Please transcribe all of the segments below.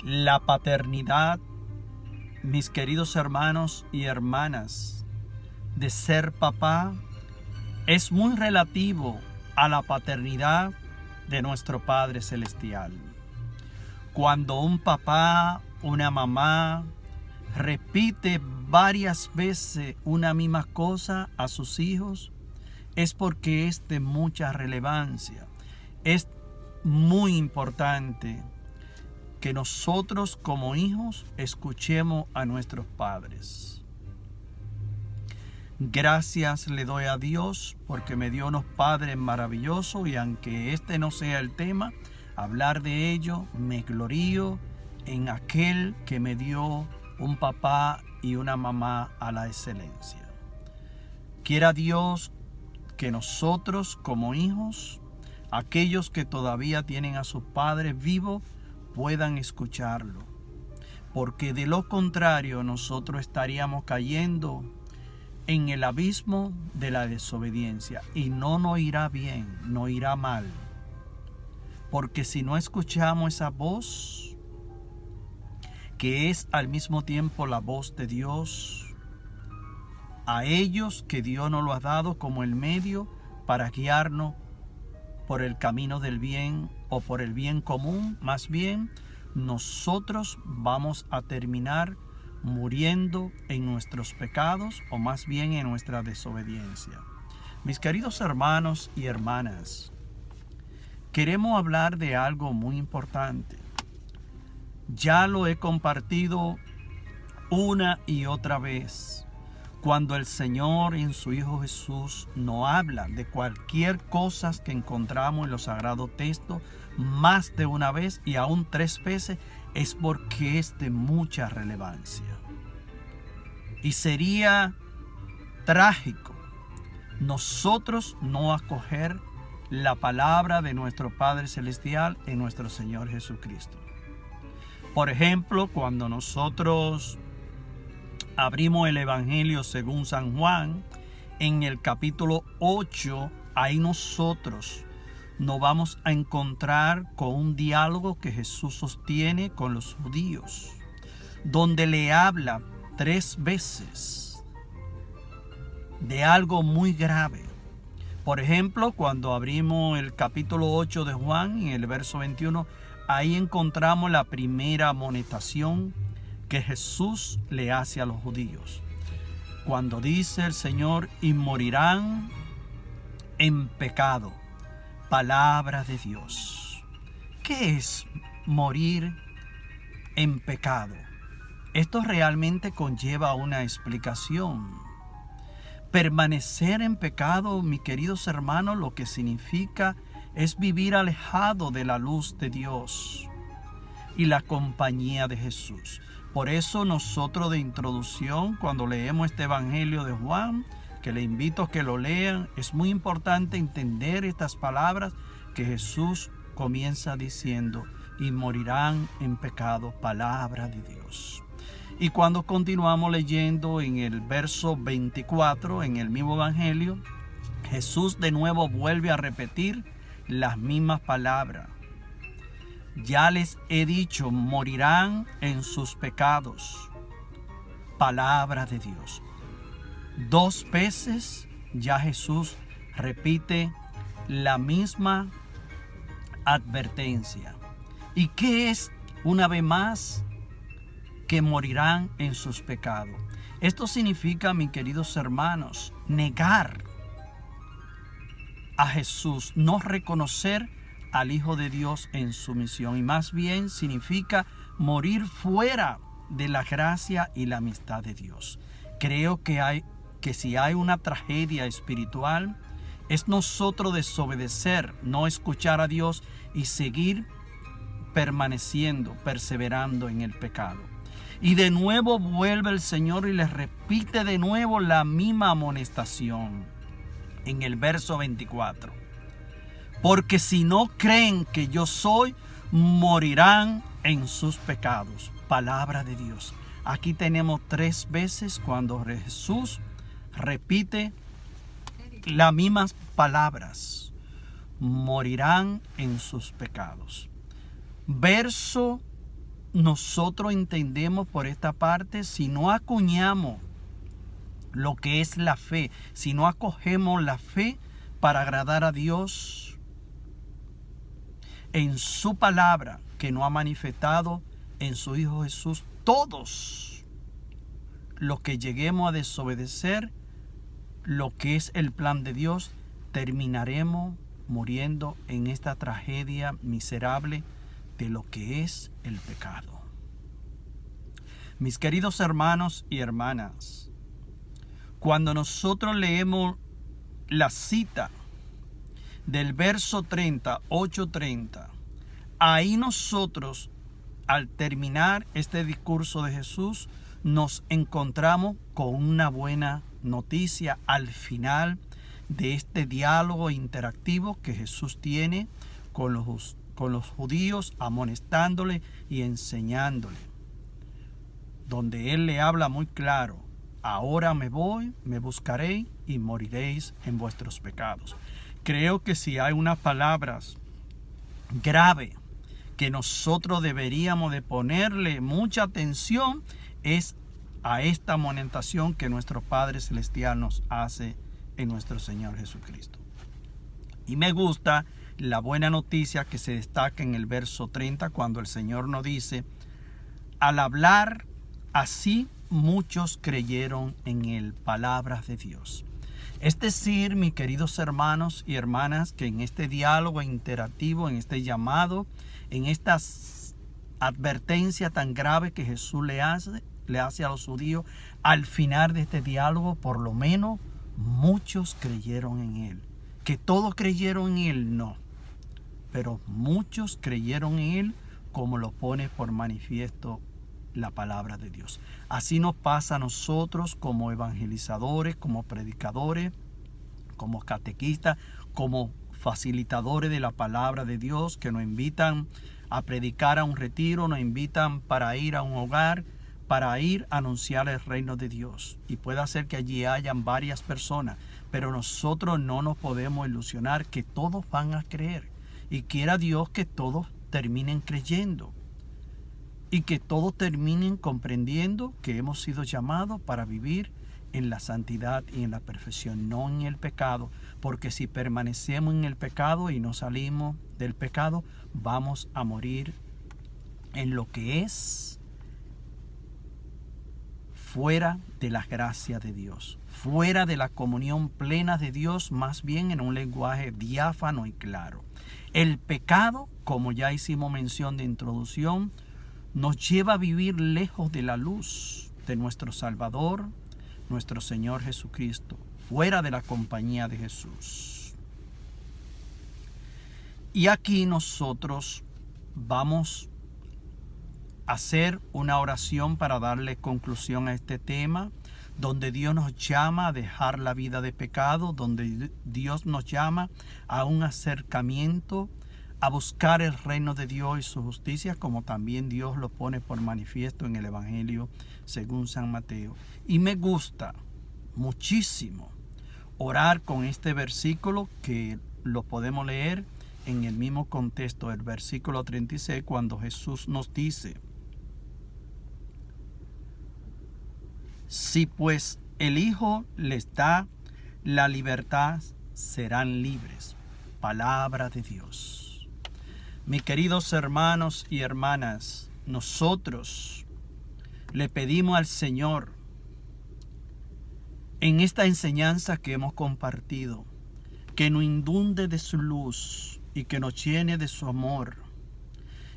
La paternidad, mis queridos hermanos y hermanas, de ser papá es muy relativo a la paternidad de nuestro Padre Celestial. Cuando un papá, una mamá, repite varias veces una misma cosa a sus hijos, es porque es de mucha relevancia. Es muy importante que nosotros como hijos escuchemos a nuestros padres. Gracias le doy a Dios porque me dio unos padres maravillosos, y aunque este no sea el tema, hablar de ello, me glorío en aquel que me dio un papá y una mamá a la excelencia. Quiera Dios que nosotros como hijos, aquellos que todavía tienen a sus padres vivos, puedan escucharlo, porque de lo contrario nosotros estaríamos cayendo en el abismo de la desobediencia, y no nos irá bien, no irá mal, porque si no escuchamos esa voz, que es al mismo tiempo la voz de Dios, a ellos que Dios nos lo ha dado como el medio para guiarnos por el camino del bien o por el bien común, más bien nosotros vamos a terminar muriendo en nuestros pecados, o más bien en nuestra desobediencia. Mis queridos hermanos y hermanas, queremos hablar de algo muy importante. Ya lo he compartido una y otra vez. Cuando el Señor en su Hijo Jesús nos habla de cualquier cosa que encontramos en los sagrados textos más de una vez y aún 3 veces, es porque es de mucha relevancia. Y sería trágico nosotros no acoger la palabra de nuestro Padre Celestial en nuestro Señor Jesucristo. Por ejemplo, cuando nosotros abrimos el Evangelio según San Juan, en el capítulo 8, ahí nosotros nos vamos a encontrar con un diálogo que Jesús sostiene con los judíos, donde le habla 3 veces de algo muy grave. Por ejemplo, cuando abrimos el capítulo 8 de Juan, en el verso 21, ahí encontramos la primera amonestación que Jesús le hace a los judíos, cuando dice el Señor: y morirán en pecado. Palabra de Dios. ¿Qué es morir en pecado? Esto realmente conlleva una explicación. Permanecer en pecado, mis queridos hermanos, lo que significa es vivir alejado de la luz de Dios y la compañía de Jesús. Por eso nosotros de introducción, cuando leemos este Evangelio de Juan, que le invito a que lo lean, es muy importante entender estas palabras que Jesús comienza diciendo: y morirán en pecado, palabra de Dios. Y cuando continuamos leyendo en el verso 24, en el mismo Evangelio, Jesús de nuevo vuelve a repetir las mismas palabras. Ya les he dicho, morirán en sus pecados. Palabra de Dios. 2 veces ya Jesús repite la misma advertencia. ¿Y qué es una vez más? Que morirán en sus pecados. Esto significa, mis queridos hermanos, negar a Jesús, no reconocer al Hijo de Dios en su misión, y más bien significa morir fuera de la gracia y la amistad de Dios. Creo que si hay una tragedia espiritual, es nosotros desobedecer, no escuchar a Dios y seguir permaneciendo, perseverando en el pecado. Y de nuevo vuelve el Señor y les repite de nuevo la misma amonestación en el verso 24. Porque si no creen que yo soy, morirán en sus pecados. Palabra de Dios. Aquí tenemos 3 veces cuando Jesús repite las mismas palabras. Morirán en sus pecados. Verso nosotros entendemos por esta parte, si no acuñamos lo que es la fe, si no acogemos la fe para agradar a Dios en su palabra que nos ha manifestado en su Hijo Jesús, todos los que lleguemos a desobedecer lo que es el plan de Dios, terminaremos muriendo en esta tragedia miserable de lo que es el pecado. Mis queridos hermanos y hermanas, cuando nosotros leemos la cita del verso 30, 8:30, ahí nosotros, al terminar este discurso de Jesús, nos encontramos con una buena noticia al final de este diálogo interactivo que Jesús tiene con los judíos, amonestándole y enseñándole, donde Él le habla muy claro: ahora me voy, me buscaréis y moriréis en vuestros pecados. Creo que si hay unas palabras graves que nosotros deberíamos de ponerle mucha atención, es a esta amonestación que nuestro Padre Celestial nos hace en nuestro Señor Jesucristo. Y me gusta la buena noticia que se destaca en el verso 30, cuando el Señor nos dice: al hablar así, muchos creyeron en él. Palabras de Dios. Es decir, mis queridos hermanos y hermanas, que en este diálogo interactivo, en este llamado, en esta advertencia tan grave que Jesús le hace a los judíos, al final de este diálogo, por lo menos muchos creyeron en él. Que todos creyeron en él, no, pero muchos creyeron en él, como lo pone por manifiesto la palabra de Dios. Así nos pasa a nosotros como evangelizadores, como predicadores, como catequistas, como facilitadores de la palabra de Dios, que nos invitan a predicar a un retiro, nos invitan para ir a un hogar, para ir a anunciar el reino de Dios. Y puede ser que allí hayan varias personas, pero nosotros no nos podemos ilusionar que todos van a creer. Y quiera Dios que todos terminen creyendo. Y que todos terminen comprendiendo que hemos sido llamados para vivir en la santidad y en la perfección, no en el pecado. Porque si permanecemos en el pecado y no salimos del pecado, vamos a morir en lo que es fuera de la gracia de Dios, fuera de la comunión plena de Dios, más bien en un lenguaje diáfano y claro. El pecado, como ya hicimos mención de introducción, nos lleva a vivir lejos de la luz de nuestro Salvador, nuestro Señor Jesucristo, fuera de la compañía de Jesús. Y aquí nosotros vamos a hacer una oración para darle conclusión a este tema, donde Dios nos llama a dejar la vida de pecado, donde Dios nos llama a un acercamiento, a buscar el reino de Dios y su justicia, como también Dios lo pone por manifiesto en el Evangelio según San Mateo. Y me gusta muchísimo orar con este versículo, que lo podemos leer en el mismo contexto del versículo 36, cuando Jesús nos dice: si pues el Hijo les da la libertad, serán libres. Palabra de Dios. Mis queridos hermanos y hermanas, nosotros le pedimos al Señor, en esta enseñanza que hemos compartido, que nos inunde de su luz y que nos llene de su amor,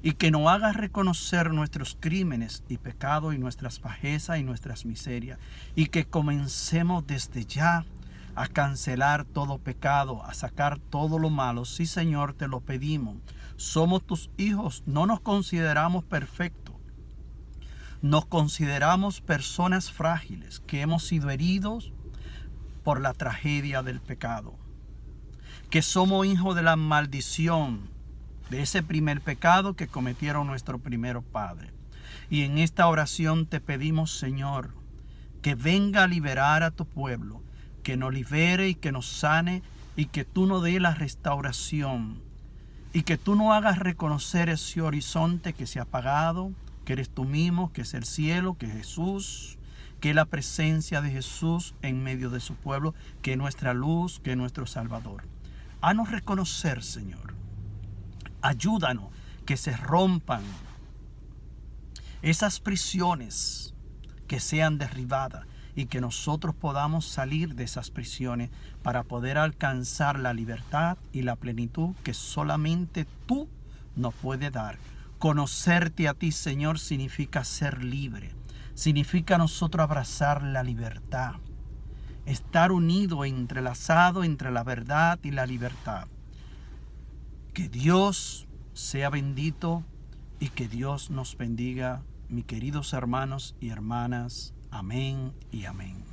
y que nos haga reconocer nuestros crímenes y pecados y nuestras bajezas y nuestras miserias, y que comencemos desde ya a cancelar todo pecado, a sacar todo lo malo. Sí, Señor, te lo pedimos. Somos tus hijos, no nos consideramos perfectos. Nos consideramos personas frágiles, que hemos sido heridos por la tragedia del pecado. Que somos hijos de la maldición, de ese primer pecado que cometieron nuestros primeros padres. Y en esta oración te pedimos, Señor, que venga a liberar a tu pueblo, que nos libere y que nos sane, y que tú nos dé la restauración, y que tú nos hagas reconocer ese horizonte que se ha apagado que eres tú mismo, que es el cielo, que es Jesús, que es la presencia de Jesús en medio de su pueblo, que es nuestra luz, que es nuestro Salvador. Haznos reconocer, Señor. Ayúdanos que se rompan esas prisiones, que sean derribadas y que nosotros podamos salir de esas prisiones para poder alcanzar la libertad y la plenitud que solamente tú nos puedes dar. Conocerte a ti, Señor, significa ser libre. Significa nosotros abrazar la libertad. Estar unido, entrelazado entre la verdad y la libertad. Que Dios sea bendito y que Dios nos bendiga, mis queridos hermanos y hermanas. Amén y amén.